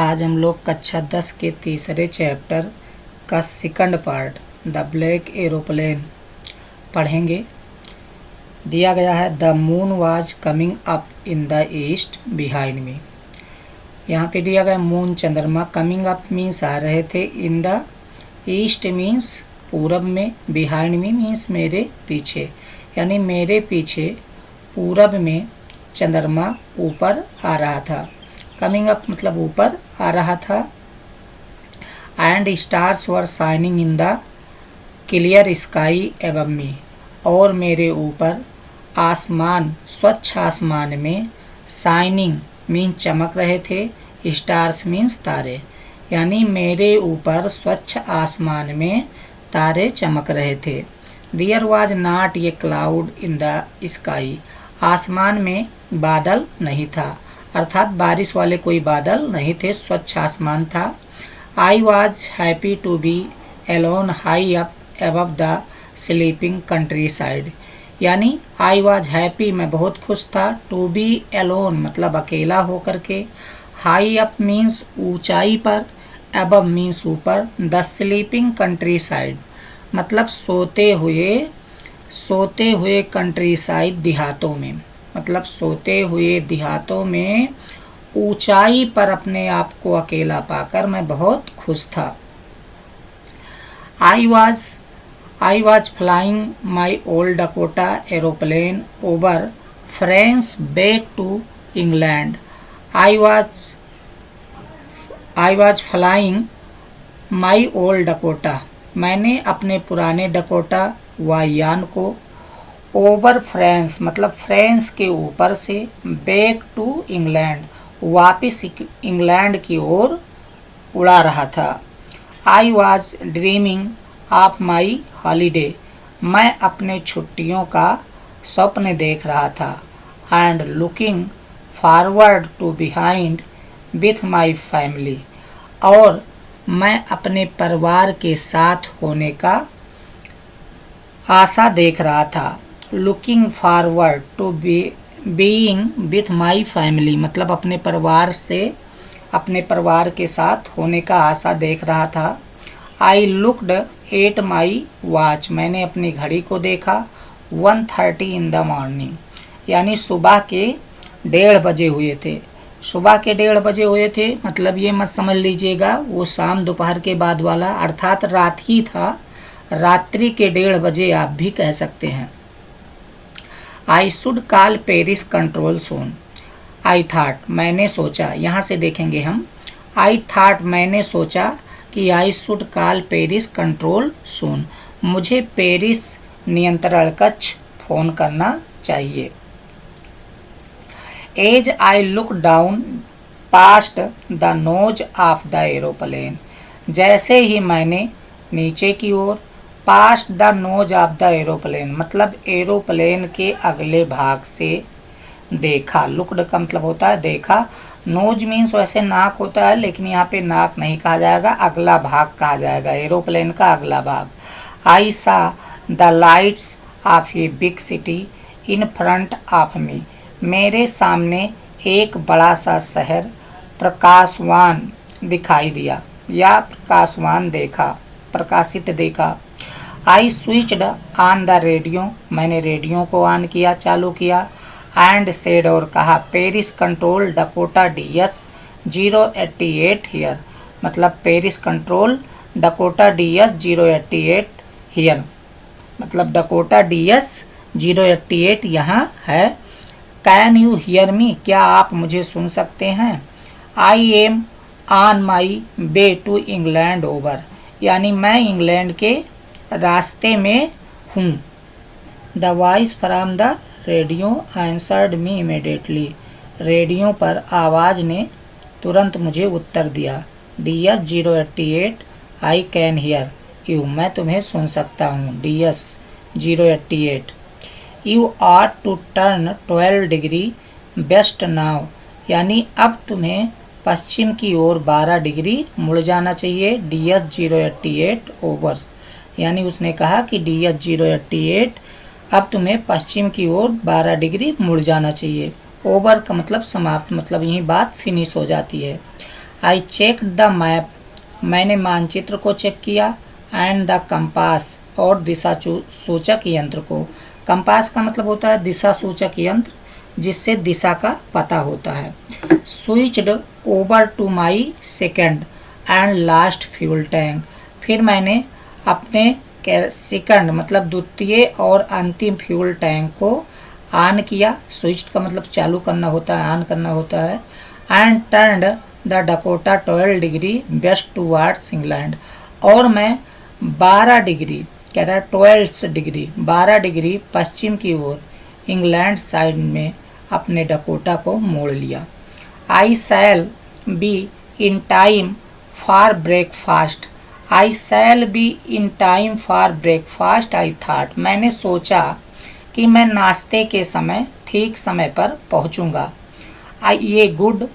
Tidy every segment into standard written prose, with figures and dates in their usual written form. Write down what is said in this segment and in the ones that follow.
आज हम लोग कक्षा 10 के तीसरे चैप्टर का second part the black aeroplane पढ़ेंगे। दिया गया है the moon was coming up in the east behind me. यहाँ पे दिया गया मून चंद्रमा, कमिंग अप मीन्स आ रहे थे, इन द ईस्ट मीन्स पूरब में, बिहाइंड मी मीन्स मेरे पीछे, यानी मेरे पीछे पूरब में चंद्रमा ऊपर आ रहा था। कमिंग अप मतलब ऊपर आ रहा था। And stars were shining in the clear sky above me, और मेरे ऊपर आसमान, स्वच्छ आसमान में, शाइनिंग मीन चमक रहे थे, स्टार्स मीन्स तारे, यानी मेरे ऊपर स्वच्छ आसमान में तारे चमक रहे थे। There was not a cloud in the sky, आसमान में बादल नहीं था, अर्थात बारिश वाले कोई बादल नहीं थे, स्वच्छ आसमान था। I was happy to be alone high up above the sleeping countryside, यानी आई वॉज हैप्पी मैं बहुत खुश था, टू बी एलोन मतलब अकेला होकर के, हाई अप मीन्स ऊंचाई पर, एबव मीन्स ऊपर, द स्लीपिंग कंट्री साइड मतलब सोते हुए कंट्री साइड देहातों में, मतलब सोते हुए देहातों में ऊंचाई पर अपने आप को अकेला पाकर मैं बहुत खुश था। I was flying my old Dakota aeroplane over France back to England. I was flying my old Dakota, मैंने अपने पुराने डकोटा वायुयान को, ओवर फ्रांस मतलब फ्रांस के ऊपर से, बैक टू इंग्लैंड वापिस इंग्लैंड की ओर उड़ा रहा था। I was dreaming of my holiday, मैं अपने छुट्टियों का स्वप्न देख रहा था। And looking forward to behind with my family, और मैं अपने परिवार के साथ होने का आशा देख रहा था। Looking forward to being with my family मतलब अपने परिवार के साथ होने का आशा देख रहा था। आई लुक्ड एट माई वॉच, मैंने अपनी घड़ी को देखा, 1:30 इन द मॉर्निंग, यानी सुबह के 1:30 बजे हुए थे। सुबह के 1:30 बजे हुए थे मतलब ये मत समझ लीजिएगा वो शाम दोपहर के बाद वाला, अर्थात रात ही था, रात्रि के 1:30 बजे आप भी कह सकते हैं। I should call Paris control soon. I thought मैंने सोचा, यहाँ से देखेंगे हम, आई थाट मैंने सोचा कि I should call Paris control zone, मुझे पेरिस नियंत्रण कक्ष फोन करना चाहिए। As I look down past the nose of the aeroplane, जैसे ही मैंने नीचे की ओर, past the nose of the aeroplane मतलब एरोप्लेन के अगले भाग से देखा। लुक्ड का मतलब होता है देखा, नोज मीन्स वैसे नाक होता है लेकिन यहाँ पे नाक नहीं कहा जाएगा, अगला भाग कहा जाएगा, एरोप्लेन का अगला भाग। आई सा the lights off a big city in front of मी, मेरे सामने एक बड़ा सा शहर प्रकाशवान दिखाई दिया या प्रकाशवान देखा, प्रकाशित देखा। I switched on the radio, मैंने रेडियो को ऑन किया, चालू किया। एंड सेड और कहा, Paris control Dakota DS 088 here मतलब Paris control Dakota DS 088 here मतलब डकोटा DS 088 यहाँ है। कैन यू हियर मी, क्या आप मुझे सुन सकते हैं। I am on my way to England over, यानी मैं इंग्लैंड के रास्ते में हूँ। The voice from the radio answered me immediately, radio पर आवाज़ ने तुरंत मुझे उत्तर दिया। DS 088 I can hear you, मैं तुम्हें सुन सकता हूँ। DS 088 you are to turn 12 degree west now, यानी अब तुम्हें पश्चिम की ओर 12 डिग्री मुड़ जाना चाहिए। DS 088 ओवर्स, यानी उसने कहा कि DS 088 अब तुम्हें पश्चिम की ओर 12 डिग्री मुड़ जाना चाहिए। ओवर का मतलब समाप्त, मतलब यही बात फिनिश हो जाती है। आई चेक द मैप, मैंने मानचित्र को चेक किया। एंड द कंपास, और दिशा सूचक यंत्र को। कंपास का मतलब होता है दिशा सूचक यंत्र, जिससे दिशा का पता होता है। Switched over to my second and last fuel tank, फिर मैंने अपने सेकंड मतलब द्वितीय और अंतिम फ्यूल टैंक को ऑन किया। स्विच का मतलब चालू करना होता है, ऑन करना होता है। And turned the Dakota 12 degree waste towards England, और मैं 12 डिग्री कह रहा है 12 डिग्री 12 डिग्री पश्चिम की ओर इंग्लैंड साइड में अपने डकोटा को मोड़ लिया। I shall be in time for breakfast, I shall be in time for breakfast I thought, मैंने सोचा कि मैं नाश्ते के समय ठीक समय पर पहुंचूंगा। आई ये गुड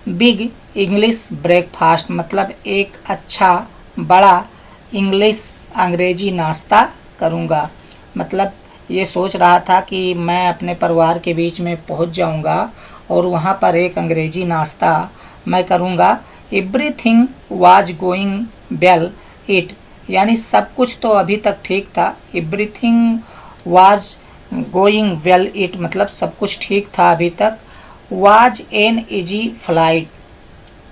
बिग इंग्लिश ब्रेकफास्ट, मतलब एक अच्छा बड़ा इंग्लिश अंग्रेजी नाश्ता करूंगा। मतलब ये सोच रहा था कि मैं अपने परिवार के बीच में पहुंच जाऊंगा और वहां पर एक अंग्रेजी नाश्ता मैं करूंगा। Everything was going well it, यानी सब कुछ तो अभी तक ठीक था। Everything was going well it मतलब सब कुछ ठीक था अभी तक। वाज एन इजी फ्लाइट,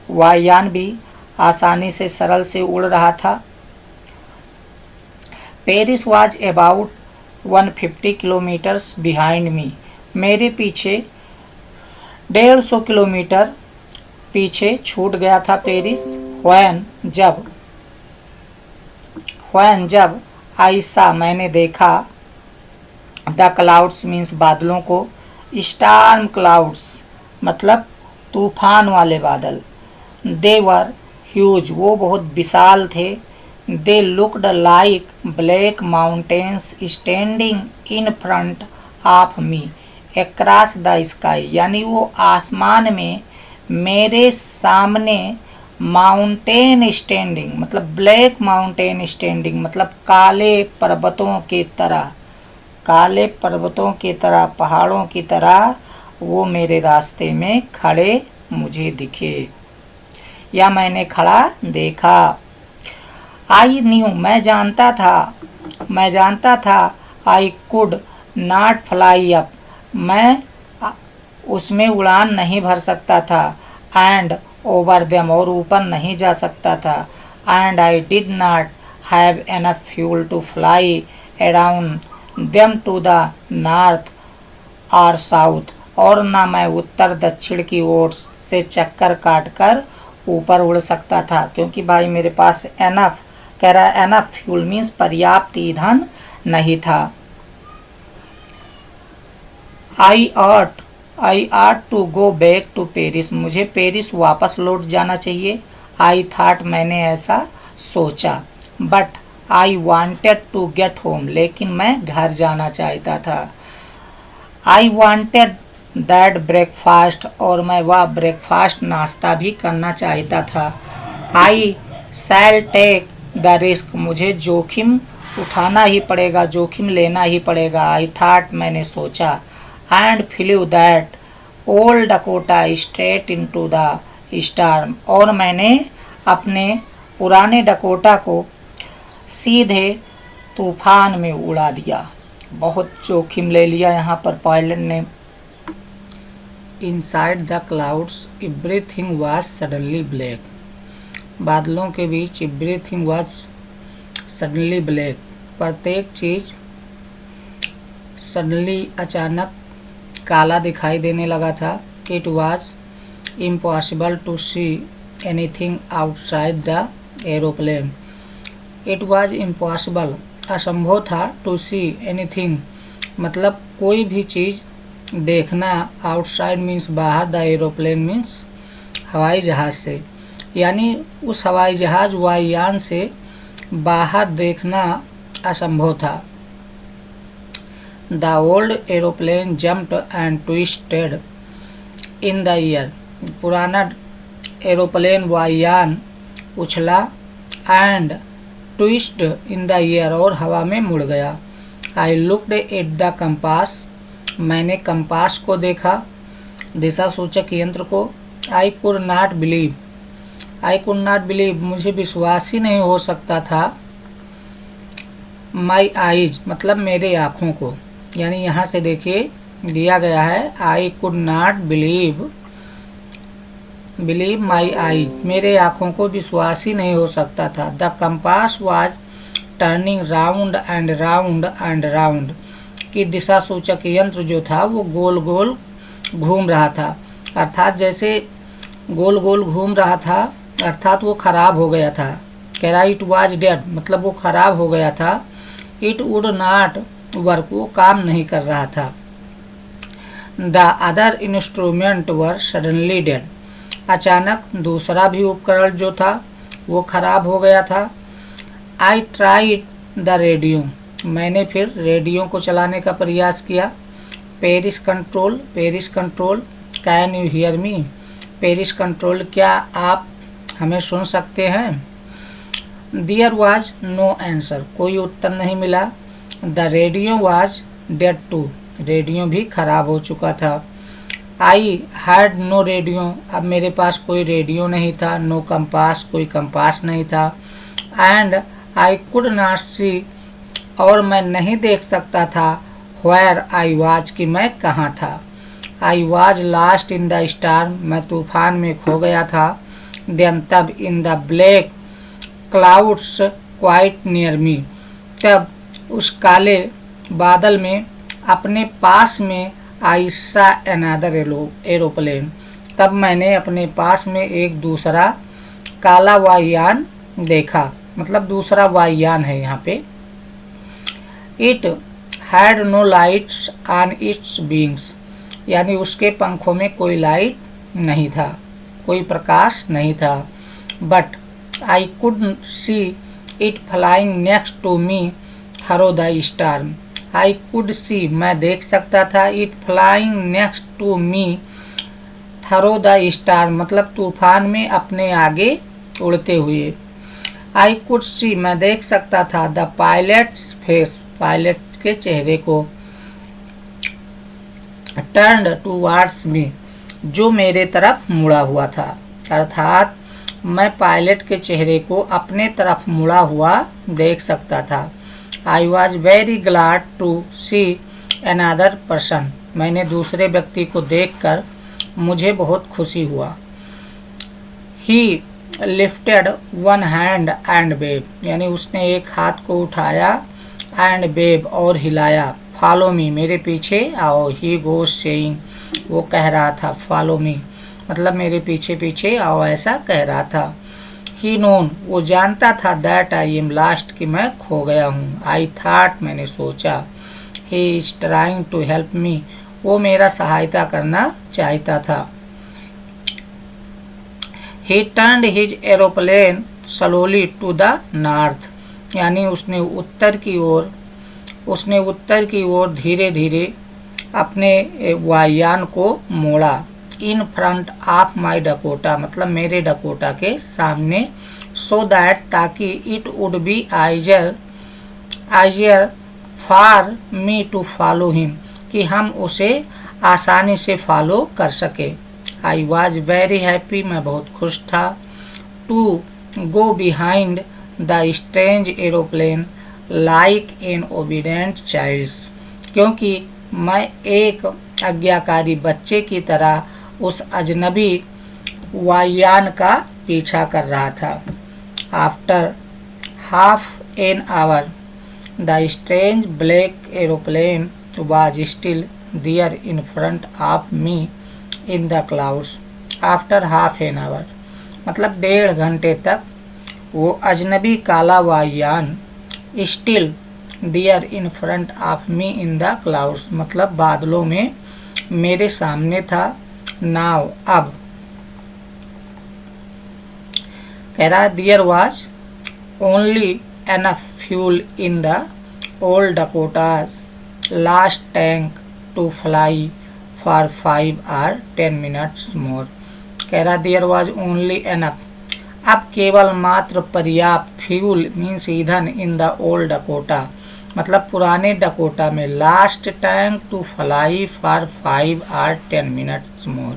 वायुयान भी आसानी से सरल से उड़ रहा था। Paris was about 150 kilometres behind me, मेरे पीछे 150 किलोमीटर पीछे छूट गया था पेरिस। व्हेन जब आइसा मैंने देखा, द क्लाउड्स मीन्स बादलों को, स्टार्म क्लाउड्स मतलब तूफान वाले बादल। दे वर ह्यूज, वो बहुत विशाल थे। They looked like black mountains standing in front of me across the sky, यानी वो आसमान में मेरे सामने माउंटेन स्टैंडिंग मतलब ब्लैक माउंटेन स्टैंडिंग मतलब काले पर्वतों की तरह, काले पर्वतों की तरह, पहाड़ों की तरह वो मेरे रास्ते में खड़े मुझे दिखे या मैंने खड़ा देखा। आई न्यू, मैं जानता था। आई कुड नॉट फ्लाई अप, मैं उसमें उड़ान नहीं भर सकता था। एंड ओवर देम, और ऊपर नहीं जा सकता था। And I did not have enough fuel to fly around them to the north और साउथ, और ना मैं उत्तर दक्षिण की ओर से चक्कर काटकर ऊपर उड़ सकता था, क्योंकि भाई मेरे पास एनफ कह रहा है, एनफ फ्यूल मीन्स पर्याप्त ईंधन नहीं था। I ought to go back to Paris, मुझे पेरिस वापस लौट जाना चाहिए। आई थाट, मैंने ऐसा सोचा। But I wanted to get home, लेकिन मैं घर जाना चाहता था। आई वांटेड दैट ब्रेकफास्ट, और मैं वह ब्रेकफास्ट नाश्ता भी करना चाहता था। आई शैल टेक द रिस्क, मुझे जोखिम उठाना ही पड़ेगा, जोखिम लेना ही पड़ेगा। आई थाट, मैंने सोचा। And flu that old Dakota straight into the storm, और मैंने अपने पुराने डकोटा को सीधे तूफान में उड़ा दिया। बहुत जोखिम ले लिया यहाँ पर पायलट ने। Inside the clouds everything was suddenly black, बादलों के बीच एवरीथिंग वाज सडनली ब्लैक, प्रत्येक चीज सडनली अचानक काला दिखाई देने लगा था। It was impossible to see anything outside the aeroplane, it was impossible असंभव था, टू सी एनीथिंग मतलब कोई भी चीज़ देखना, आउटसाइड मीन्स बाहर, द एरोप्लेन मीन्स हवाई जहाज़ से, यानी उस हवाई जहाज़ वायुयान से बाहर देखना असंभव था। The old aeroplane jumped and twisted in the air, पुराना एरोप्लेन वायुयान उछला and twist in the air, और हवा में मुड़ गया। I looked at the compass, मैंने कंपास को देखा, दिशा सूचक यंत्र को। I could not believe, I could not believe, मुझे विश्वास ही नहीं हो सकता था। माई आईज मतलब मेरे आँखों को, यानी यहाँ से देखिए दिया गया है आई could not believe my eyes, मेरे आँखों को विश्वास ही नहीं हो सकता था। The compass was turning round and round and round, कि दिशा सूचक यंत्र जो था वो गोल गोल घूम रहा था, अर्थात जैसे गोल गोल घूम रहा था, अर्थात वो खराब हो गया था। कह रहा इट वाज डेड मतलब वो खराब हो गया था। इट वुड नॉट वर्क, वो काम नहीं कर रहा था। The other instrument were suddenly dead, अचानक दूसरा भी उपकरण जो था वो खराब हो गया था। आई ट्राइड द रेडियो, मैंने फिर रेडियो को चलाने का प्रयास किया। Paris control, can you hear me, Paris control क्या आप हमें सुन सकते हैं। देयर वाज नो आंसर, कोई उत्तर नहीं मिला। The radio was dead too, radio भी खराब हो चुका था। आई हैड नो रेडियो, अब मेरे पास कोई रेडियो नहीं था। नो कंपास, कोई कंपास नहीं था। एंड आई कुड नॉट सी, और मैं नहीं देख सकता था। व्हेयर आई वाज, कि मैं कहाँ था। I was last in the storm, मैं तूफान में खो गया था। देन तब इन the black clouds quite near me, तब उस काले बादल में अपने पास में आई सा अनदर एरोप्लेन, तब मैंने अपने पास में एक दूसरा काला वायुयान देखा, मतलब दूसरा वायुयान है यहाँ पे। It had no lights on its wings, यानी उसके पंखों में कोई लाइट नहीं था, कोई प्रकाश नहीं था। But I could see it flying next to me through the storm, I could see मैं देख सकता था। It flying next to me through the storm मतलब तूफान में अपने आगे उड़ते हुए। आई कुड सी मैं देख सकता था। द पायलट्स फेस, पायलट के चेहरे को। टर्न्ड टूवार्ड्स मी, जो मेरे तरफ मुड़ा हुआ था, अर्थात मैं पायलट के चेहरे को अपने तरफ मुड़ा हुआ देख सकता था। I was very glad to see another person, मैंने दूसरे व्यक्ति को देखकर मुझे बहुत खुशी हुआ। He lifted one hand and wave, यानी उसने एक हाथ को उठाया, एंड वेव और हिलाया। फॉलो मी, मेरे पीछे आओ। ही गोज सेइंग, वो कह रहा था फॉलो मी मतलब मेरे पीछे पीछे आओ, ऐसा कह रहा था। ही नोन, वो जानता था। दैट आई एम लास्ट, कि मैं खो गया हूँ। आई थाट, मैंने सोचा। He is trying to help me, वो मेरा सहायता करना चाहता था। He turned his aeroplane slowly to the north, यानी उसने उत्तर की ओर धीरे धीरे अपने वायुयान को मोड़ा। In front of my Dakota, मतलब मेरे डकोटा के सामने। सो दैट, ताकि it would be easier for me to follow him, कि हम उसे आसानी से फॉलो कर सके। आई वॉज वेरी हैप्पी, मैं बहुत खुश था। To go behind the strange aeroplane like an obedient child, क्योंकि मैं एक आज्ञाकारी बच्चे की तरह उस अजनबी वायुयान का पीछा कर रहा था। After half an hour the strange black aeroplane was still there in front of me in the clouds. After half an hour मतलब 1.5 घंटे तक वो अजनबी काला वायुयान still there in front of me in the clouds मतलब बादलों में मेरे सामने था। नाउ, अब कह रहा there was only enough fuel in the old Dakota's last tank to fly for 5 or 10 minutes more. कह रहा देयर वाज ओनली एनफ, अब केवल मात्र पर्याप्त, फ्यूल मीन्स ईंधन, इन द ओल्ड डकोटा मतलब पुराने डकोटा में, last tank to fly for 5 or 10 minutes more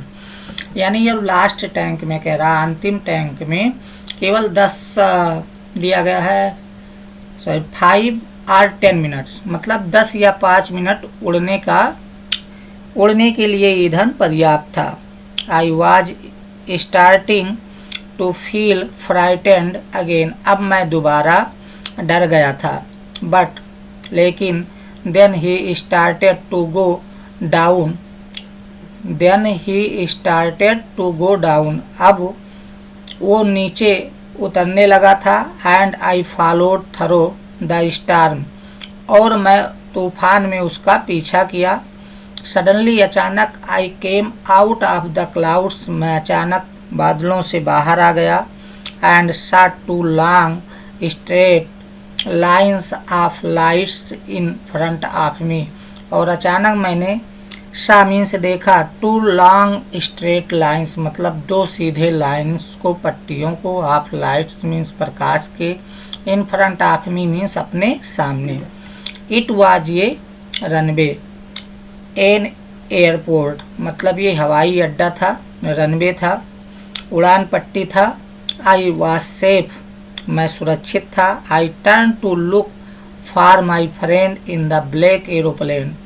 यानी ये लास्ट टैंक में कह रहा, अंतिम टैंक में केवल 10 दिया गया है, सॉरी 5 और 10 मिनट्स, मतलब 10 या 5 मिनट उड़ने के लिए ईंधन पर्याप्त था। I was starting to feel frightened again, अब मैं दोबारा डर गया था। बट लेकिन then he started to go down, अब वो नीचे उतरने लगा था। And I followed through the storm, और मैं तूफान में उसका पीछा किया। सडनली, अचानक, I came out of the clouds, मैं अचानक बादलों से बाहर आ गया। And saw 2 long straight lines of lights in front of मी, और अचानक मैंने सा मीन्स देखा, 2 लॉन्ग स्ट्रेट लाइन्स मतलब 2 सीधे लाइन्स को, पट्टियों को, ऑफ लाइट्स मीन्स प्रकाश के, इन फ्रंट ऑफ मी मीन्स अपने सामने। इट वाज ये रनवे, एन एयरपोर्ट मतलब ये हवाई अड्डा था, रनवे था, उड़ान पट्टी था। आई वाज सेफ, मैं सुरक्षित था। I turn to look for my friend in the black aeroplane,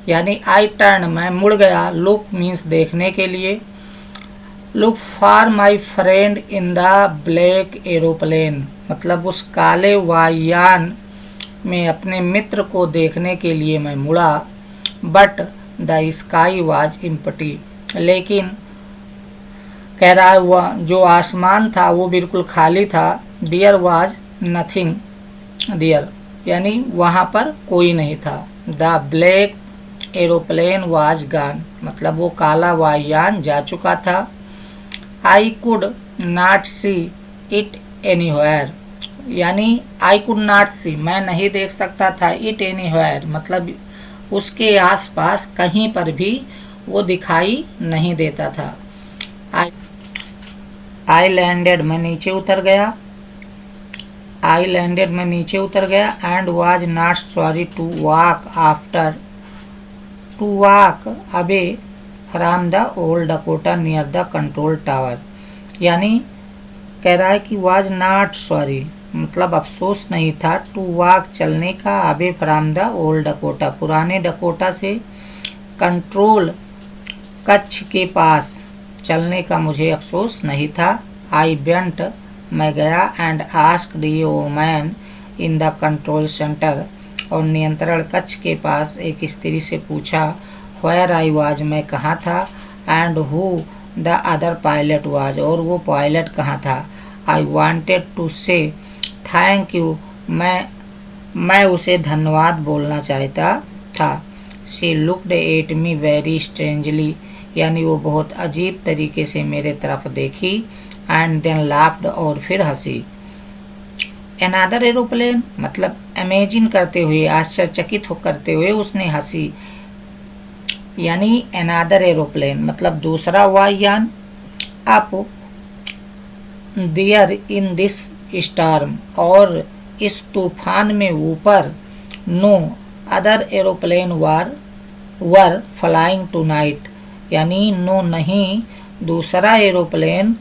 यानी आई टर्न मैं मुड़ गया, लुक मीन्स देखने के लिए, look for my friend in the black aeroplane मतलब उस काले वायुयान में अपने मित्र को देखने के लिए मैं मुड़ा। But the sky was empty, लेकिन कह रहा है वह जो आसमान था वो बिल्कुल खाली था। देयर वाज नथिंग देयर, यानी वहाँ पर कोई नहीं था। The black aeroplane was gone, मतलब वो काला वायुयान जा चुका था। आई could not see it anywhere, यानी आई कुड नॉट सी, मैं नहीं देख सकता था, इट एनीवेयर मतलब उसके आसपास कहीं पर भी वो दिखाई नहीं देता था। आई लैंडेड, मैं नीचे उतर गया। आई लैंडेड, मैं नीचे उतर गया। And was not sorry to walk away from the old Dakota near the control tower, यानी कह रहा है कि वाज नॉट सॉरी मतलब अफसोस नहीं था, टू वॉक चलने का, away from the old Dakota पुराने डकोटा से, कंट्रोल कक्ष के पास चलने का मुझे अफसोस नहीं था। आई वेंट, मैं गया। And asked a woman in the control centre, और नियंत्रण कक्ष के पास एक स्त्री से पूछा, व्हेयर आई वाज, मैं कहाँ था। And who the other pilot was, और वो पायलट कहाँ था। आई वांटेड टू से थैंक यू, मैं उसे धन्यवाद बोलना चाहता था। She looked at me very strangely, यानी वो बहुत अजीब तरीके से मेरे तरफ देखी। एंड देन लाफ्ड, और फिर हंसी। अनदर एरोप्लेन मतलब अमेजिंग करते हुए, आश्चर्यचकित करते हुए उसने हंसी, यानी अनदर एरोप्लेन मतलब दूसरा वायुयान। Up there in this storm, और इस तूफान में ऊपर। No other aeroplane were flying tonight, यानी नो नहीं दूसरा एरोप्लेन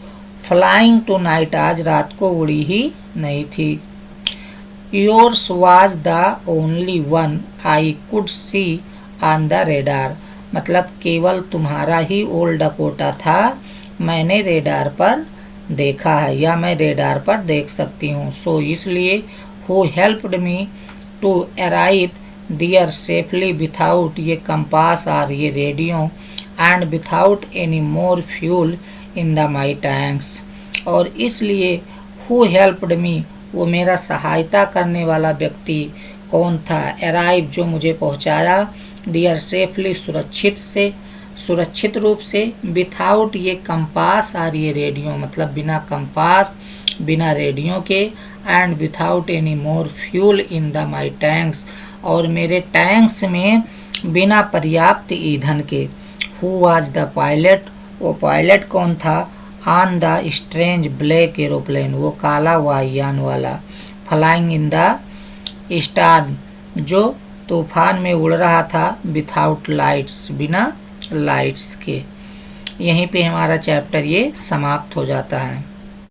फ्लाइंग टू नाइट आज रात को उड़ी ही नहीं थी। Yours was the only one I could C on the radar, मतलब केवल तुम्हारा ही ओल्ड डकोटा था मैंने रेडार पर देखा है, या मैं रेडार पर देख सकती हूँ। सो इसलिए who helped me to arrive there safely without ये कंपास और ये radio, and without any more fuel in the my tanks, और इसलिए हु हेल्प्ड मी वो मेरा सहायता करने वाला व्यक्ति कौन था। अराइव जो मुझे पहुंचाया, डियर सेफली सुरक्षित रूप से, विथाउट ये कंपास और ये रेडियो मतलब बिना कंपास बिना रेडियो के, and without any more fuel in the my tanks, और मेरे टैंक्स में बिना पर्याप्त ईंधन के। हु वाज द पायलट, वो पायलट कौन था। On the strange black aeroplane, वो काला वायुयान वाला। फ्लाइंग इन द स्टार्म, जो तूफान में उड़ रहा था। विथाउट लाइट्स, बिना लाइट्स के। यहीं पे हमारा चैप्टर ये समाप्त हो जाता है।